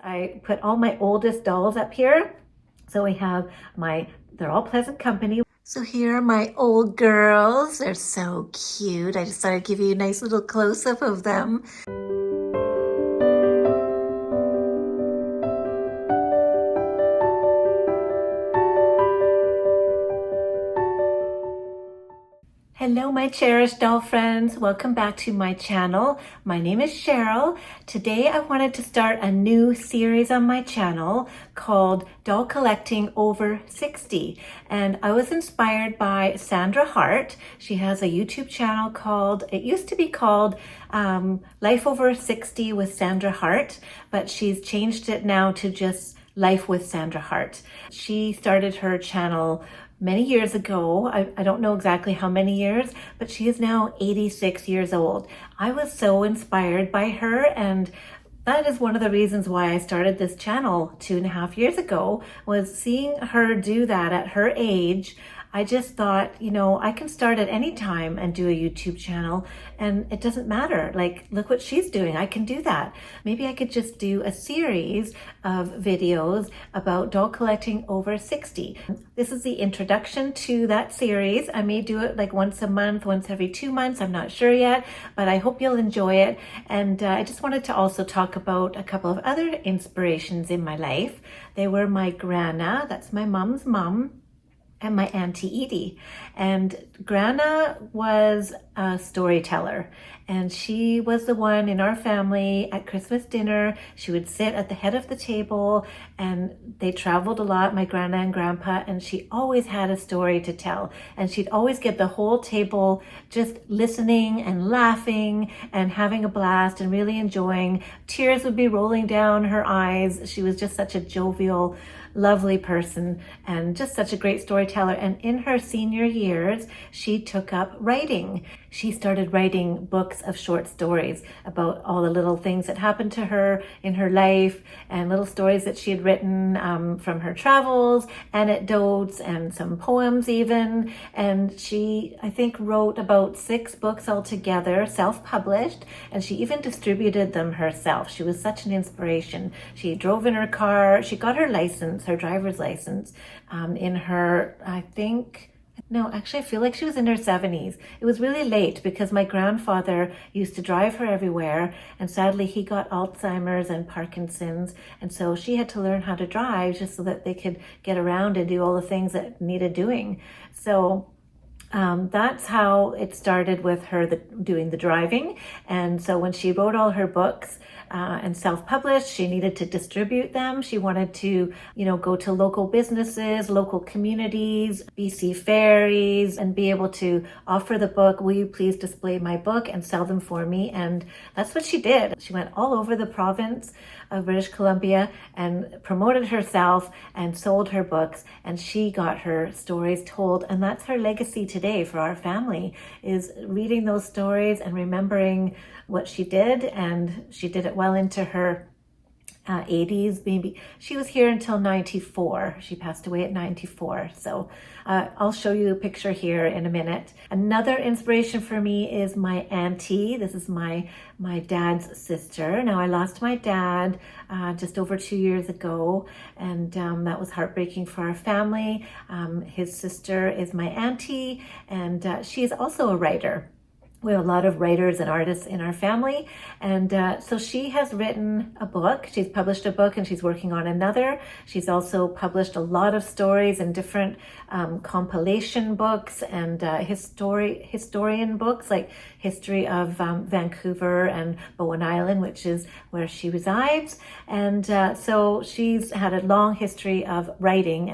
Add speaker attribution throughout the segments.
Speaker 1: I put all my oldest dolls up here. So we have they're all pleasant company. So here are my old girls. They're so cute. I just thought I'd give you a nice little close-up of them. Hello, my cherished doll friends. Welcome back to my channel. My name is Cheryl. Today I wanted to start a new series on my channel called Doll Collecting Over 60. And I was inspired by Sandra Hart. She has a YouTube channel it used to be called Life Over 60 with Sandra Hart, but she's changed it now to just Life with Sandra Hart. She started her channel many years ago. I don't know exactly how many years, but she is now 86 years old. I was so inspired by her, and that is one of the reasons why I started this channel 2.5 years ago, was seeing her do that at her age. I just thought, I can start at any time and do a YouTube channel, and it doesn't matter. Like, look what she's doing. I can do that. Maybe I could just do a series of videos about doll collecting over 60. This is the introduction to that series. I may do it like once a month, once every 2 months. I'm not sure yet, but I hope you'll enjoy it. And I just wanted to also talk about a couple of other inspirations in my life. They were my Granna, that's my mom's mom, and my Auntie Edie. And Granna was a storyteller, and she was the one in our family at Christmas dinner. She would sit at the head of the table, and they traveled a lot, my Granna and Grandpa, and she always had a story to tell. And she'd always get the whole table just listening and laughing and having a blast and really enjoying. Tears would be rolling down her eyes. She was just such a jovial, lovely person and just such a great storyteller. And in her senior years, she took up writing. She started writing books of short stories about all the little things that happened to her in her life, and little stories that she had written from her travels, anecdotes, and some poems even. And she, I think, wrote about 6 books altogether, self-published, and she even distributed them herself. She was such an inspiration. She drove in her car. She got her license, her driver's license, in her, I feel like she was in her 70s. It was really late because my grandfather used to drive her everywhere, and sadly he got Alzheimer's and Parkinson's, and so she had to learn how to drive just so that they could get around and do all the things that needed doing. So that's how it started with her doing the driving. And so when she wrote all her books and self-published, she needed to distribute them. She wanted to, go to local businesses, local communities, BC ferries, and be able to offer the book, will you please display my book and sell them for me? And that's what she did. She went all over the province of British Columbia and promoted herself and sold her books, and she got her stories told. And that's her legacy today for our family, is reading those stories and remembering what she did. And she did it well into her 80s, maybe. She was here until 94. She passed away at 94. So I'll show you a picture here in a minute. Another inspiration for me is my auntie. This is my dad's sister. Now, I lost my dad just over 2 years ago, and that was heartbreaking for our family. His sister is my auntie, and she is also a writer. We have a lot of writers and artists in our family. And so she has written a book. She's published a book, and she's working on another. She's also published a lot of stories in different compilation books and historian books, like history of Vancouver and Bowen Island, which is where she resides. And so she's had a long history of writing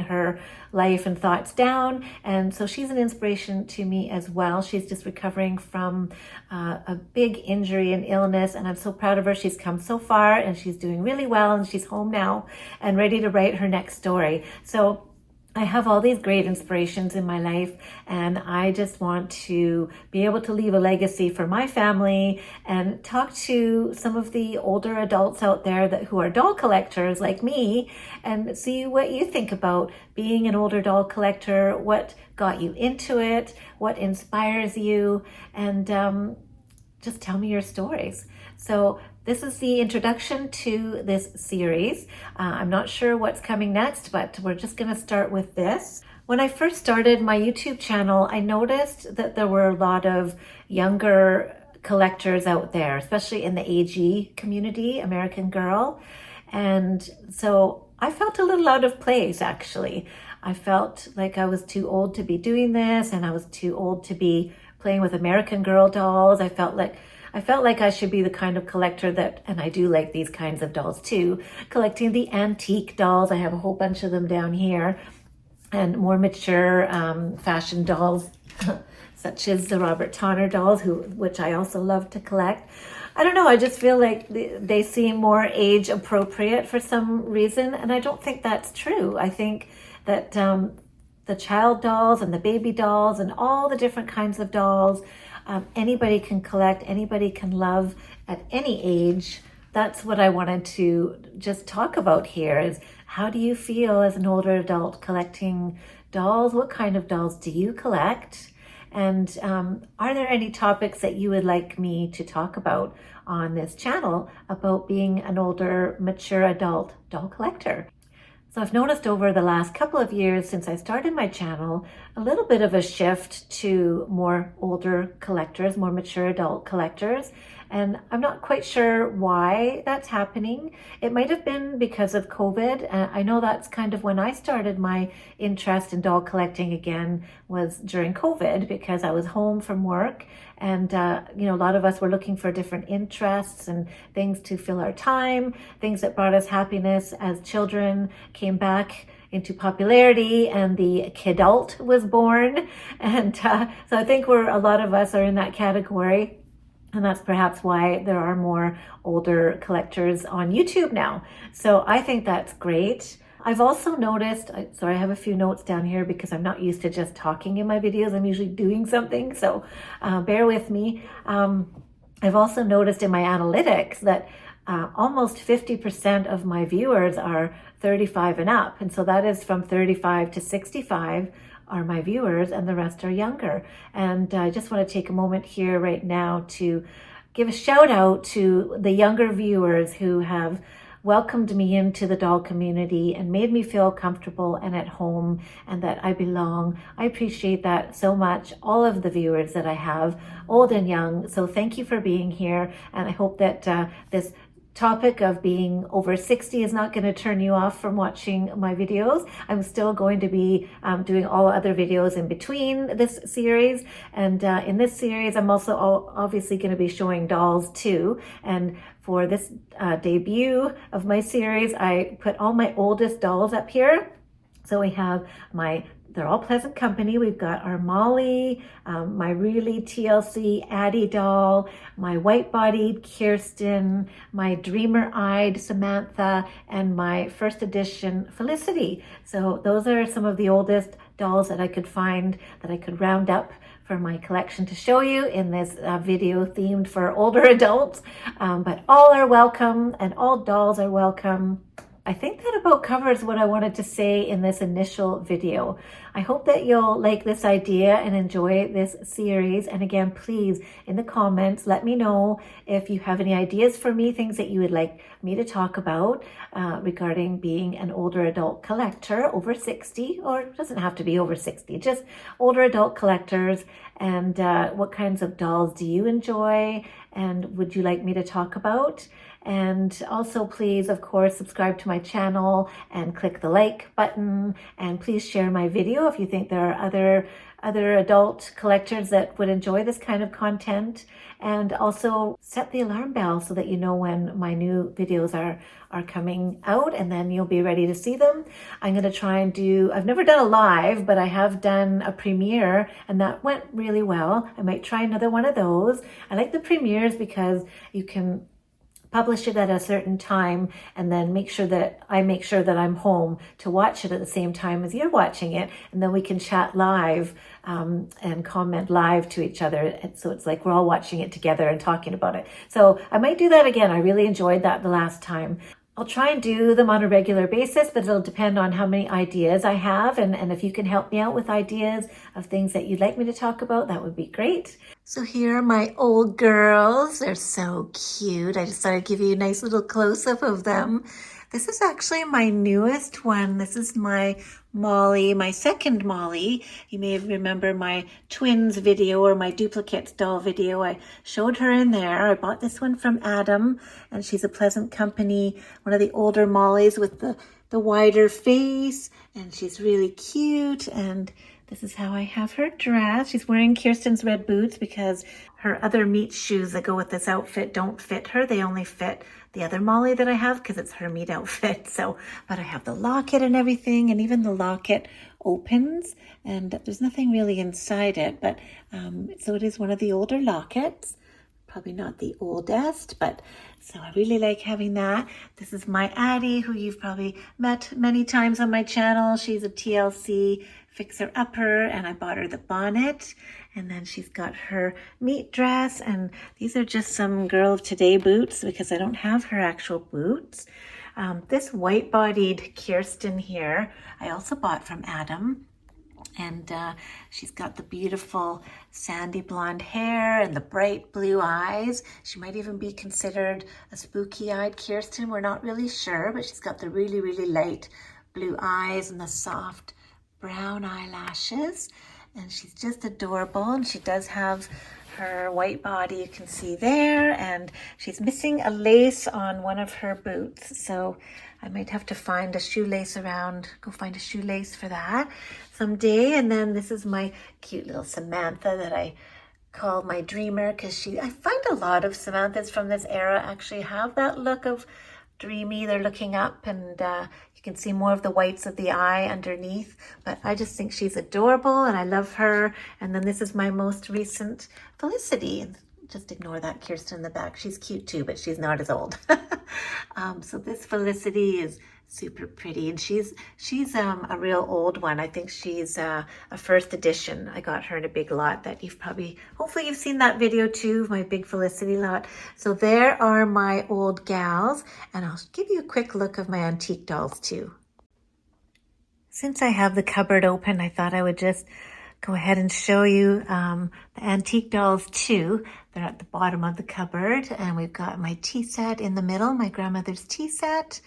Speaker 1: her life and thoughts down. And so she's an inspiration to me as well. She's just recovering from a big injury and illness, and I'm so proud of her. She's come so far, and she's doing really well, and she's home now and ready to write her next story. So I have all these great inspirations in my life, and I just want to be able to leave a legacy for my family and talk to some of the older adults out there who are doll collectors like me, and see what you think about being an older doll collector, what got you into it, what inspires you, and just tell me your stories. So This is the introduction to this series. I'm not sure what's coming next, but we're just going to start with this. When I first started my YouTube channel, I noticed that there were a lot of younger collectors out there, especially in the AG community, American Girl. And so I felt a little out of place, actually. I felt like I was too old to be doing this, and I was too old to be playing with American Girl dolls. I felt like I should be the kind of collector that, and I do like these kinds of dolls too, collecting the antique dolls. I have a whole bunch of them down here, and more mature fashion dolls, such as the Robert Tonner dolls, which I also love to collect. I don't know, I just feel like they seem more age appropriate for some reason, and I don't think that's true. I think that the child dolls and the baby dolls and all the different kinds of dolls, anybody can collect, anybody can love at any age. That's what I wanted to just talk about here is, how do you feel as an older adult collecting dolls? What kind of dolls do you collect? And are there any topics that you would like me to talk about on this channel about being an older, mature adult doll collector? So I've noticed over the last couple of years since I started my channel, a little bit of a shift to more older collectors, more mature adult collectors. And I'm not quite sure why that's happening. It might have been because of COVID. I know that's kind of when I started my interest in doll collecting again, was during COVID, because I was home from work. And, a lot of us were looking for different interests and things to fill our time, things that brought us happiness as children came back into popularity and the kidult was born. And so I think a lot of us are in that category. And that's perhaps why there are more older collectors on YouTube now. So I think that's great. I've also noticed, sorry, I have a few notes down here because I'm not used to just talking in my videos. I'm usually doing something, so bear with me. I've also noticed in my analytics that almost 50% of my viewers are 35 and up. And so that is from 35 to 65 are my viewers, and the rest are younger. And I just want to take a moment here right now to give a shout out to the younger viewers who have welcomed me into the doll community and made me feel comfortable and at home and that I belong. I appreciate that so much, all of the viewers that I have, old and young. So thank you for being here, and I hope that this topic of being over 60 is not going to turn you off from watching my videos. I'm still going to be doing all other videos in between this series. And in this series, I'm also obviously going to be showing dolls too. And for this debut of my series, I put all my oldest dolls up here. So we have they're all pleasant company. We've got our Molly, my really TLC Addie doll, my white-bodied Kirsten, my dreamer-eyed Samantha, and my first edition Felicity. So those are some of the oldest dolls that I could find, that I could round up for my collection to show you in this video themed for older adults. But all are welcome, and all dolls are welcome. I think that about covers what I wanted to say in this initial video. I hope that you'll like this idea and enjoy this series. And again, please, in the comments, let me know if you have any ideas for me, things that you would like me to talk about regarding being an older adult collector over 60, or it doesn't have to be over 60, just older adult collectors. And what kinds of dolls do you enjoy and would you like me to talk about? And also, please, of course, subscribe to my channel and click the like button. And please share my video if you think there are other adult collectors that would enjoy this kind of content. And also set the alarm bell so that you know when my new videos are coming out, and then you'll be ready to see them. I'm going to try and I've never done a live, but I have done a premiere, and that went really well. I might try another one of those. I like the premieres because you can publish it at a certain time and then make sure that I'm home to watch it at the same time as you're watching it, and then we can chat live and comment live to each other. And so it's like we're all watching it together and talking about it. So I might do that again. I really enjoyed that the last time. I'll try and do them on a regular basis, but it'll depend on how many ideas I have. And if you can help me out with ideas of things that you'd like me to talk about, that would be great. So here are my old girls. They're so cute. I just thought I'd give you a nice little close-up of them. This is actually my newest one. This is my Molly, my second Molly. You may remember my twins video or my duplicates doll video. I showed her in there. I bought this one from Adam, and she's a Pleasant Company, one of the older Mollys with the wider face, and she's really cute. And this is how I have her dressed. She's wearing Kirsten's red boots because her other meat shoes that go with this outfit don't fit her. They only fit the other Molly that I have because it's her meat outfit. So, but I have the locket and everything, and even the locket opens, and there's nothing really inside it. But so it is one of the older lockets. Probably not the oldest, but so I really like having that. This is my Addie, who you've probably met many times on my channel. She's a TLC fixer-upper, and I bought her the bonnet, and then she's got her meat dress, and these are just some Girl of Today boots because I don't have her actual boots. This white-bodied Kirsten here, I also bought from Adam. And she's got the beautiful sandy blonde hair and the bright blue eyes. She might even be considered a spooky-eyed Kirsten. We're not really sure, but she's got the really, really light blue eyes and the soft brown eyelashes. And she's just adorable. And she does have her white body, you can see there. And she's missing a lace on one of her boots. So I might have to find a shoelace around, go find a shoelace for that someday. And then this is my cute little Samantha that I call my dreamer because I find a lot of Samanthas from this era actually have that look of dreamy. They're looking up, and you can see more of the whites of the eye underneath. But I just think she's adorable and I love her. And then this is my most recent Felicity. Just ignore that Kirsten in the back. She's cute too, but she's not as old. So this Felicity is super pretty, and she's a real old one. I think she's a first edition. I got her in a big lot that hopefully you've seen that video too, my big Felicity lot. So there are my old gals, and I'll give you a quick look of my antique dolls too. Since I have the cupboard open, I thought I would just go ahead and show you the antique dolls too. They're at the bottom of the cupboard, and we've got my tea set in the middle, my grandmother's tea set.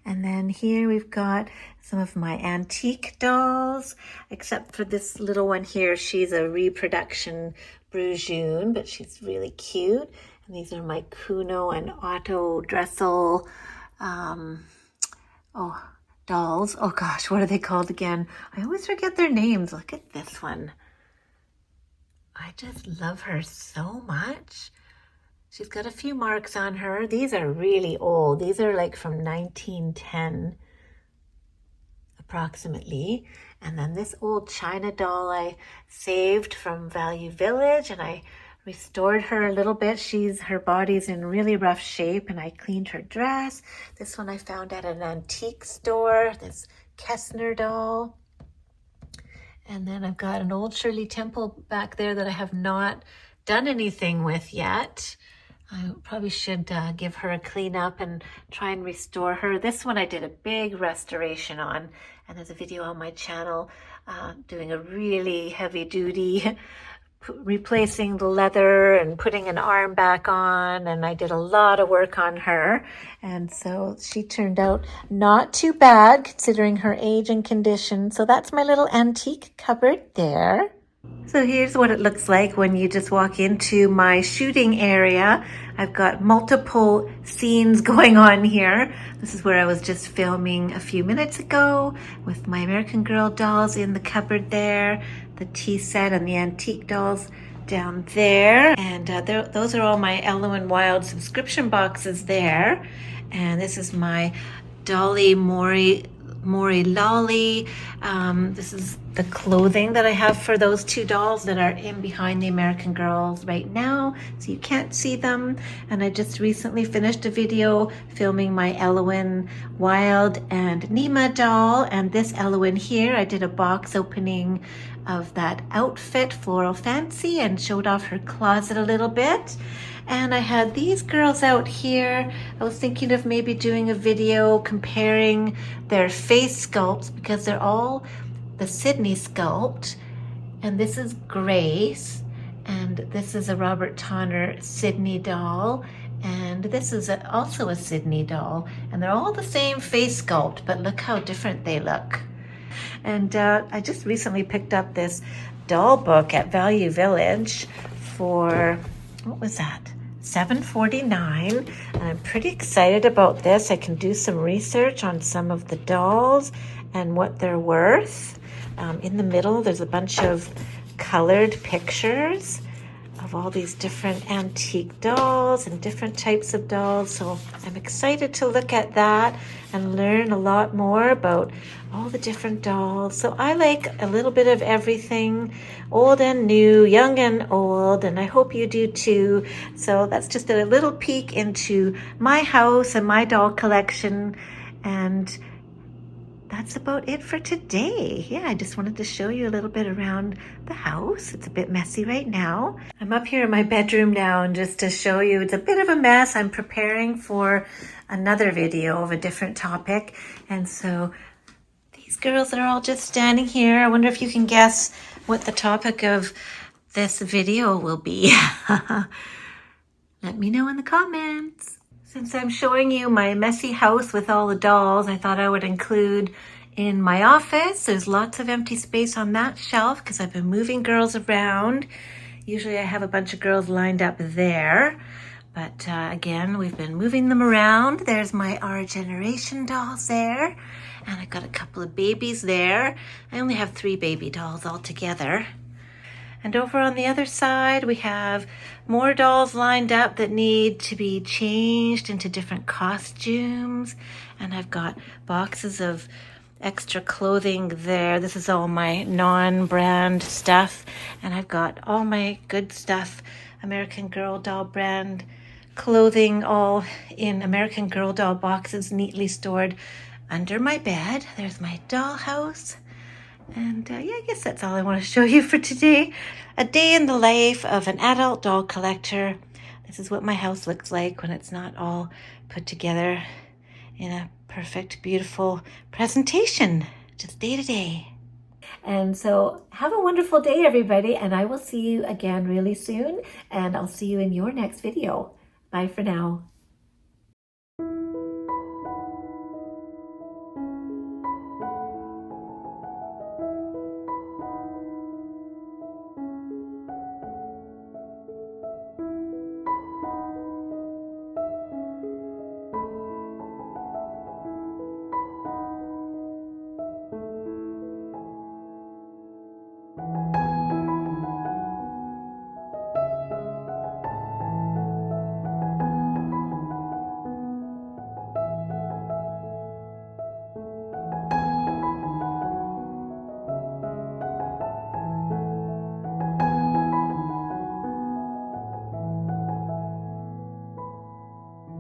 Speaker 1: And then here we've got some of my antique dolls, except for this little one here. She's a reproduction Brujoon, but she's really cute. And these are my Kuno and Otto Dressel dolls. Oh gosh, what are they called again? I always forget their names. Look at this one. I just love her so much. She's got a few marks on her. These are really old. These are like from 1910 approximately. And then this old China doll I saved from Value Village, and I restored her a little bit. Her body's in really rough shape, and I cleaned her dress. This one I found at an antique store, this Kessner doll. And then I've got an old Shirley Temple back there that I have not done anything with yet. I probably should give her a clean up and try and restore her. This one I did a big restoration on, and there's a video on my channel doing a really heavy duty replacing the leather and putting an arm back on, and I did a lot of work on her, and so she turned out not too bad considering her age and condition. So that's my little antique cupboard there. So here's what it looks like when you just walk into my shooting area. I've got multiple scenes going on here. This is where I was just filming a few minutes ago with my American Girl dolls in the cupboard there, the tea set and the antique dolls down there. And those are all my Elwyn Wild subscription boxes there. And this is my Dolly Mori Lolly. This is the clothing that I have for those two dolls that are in behind the American Girls right now, so you can't see them. And I just recently finished a video filming my Elwyn Wild and Nima doll, and this Elwyn here, I did a box opening of that outfit, Floral Fancy, and showed off her closet a little bit. And I had these girls out here. I was thinking of maybe doing a video comparing their face sculpts because they're all the Sydney sculpt. And this is Grace, and this is a Robert Tonner Sydney doll, and this is also a Sydney doll, and they're all the same face sculpt, but look how different they look. And I just recently picked up this doll book at Value Village for, what was that? $7.49, and I'm pretty excited about this. I can do some research on some of the dolls and what they're worth. In the middle, there's a bunch of colored pictures of all these different antique dolls and different types of dolls. So I'm excited to look at that and learn a lot more about all the different dolls. So I like a little bit of everything, old and new, young and old, and I hope you do too. So that's just a little peek into my house and my doll collection, and that's about it for today. Yeah, I just wanted to show you a little bit around the house. It's a bit messy right now. I'm up here in my bedroom now, and just to show you, it's a bit of a mess. I'm preparing for another video of a different topic. And so these girls are all just standing here. I wonder if you can guess what the topic of this video will be. Let me know in the comments. Since I'm showing you my messy house with all the dolls, I thought I would include in my office. There's lots of empty space on that shelf because I've been moving girls around. Usually I have a bunch of girls lined up there. But again, we've been moving them around. There's my Our Generation dolls there. And I've got a couple of babies there. I only have 3 baby dolls altogether. And over on the other side, we have more dolls lined up that need to be changed into different costumes. And I've got boxes of extra clothing there. This is all my non-brand stuff. And I've got all my good stuff, American Girl doll brand clothing, all in American Girl doll boxes, neatly stored under my bed. There's my dollhouse. And yeah, I guess that's all I want to show you for today. A day in the life of an adult doll collector. This is what my house looks like when it's not all put together in a perfect, beautiful presentation, just day to day. And so have a wonderful day, everybody, and I will see you again really soon, and I'll see you in your next video. Bye for now.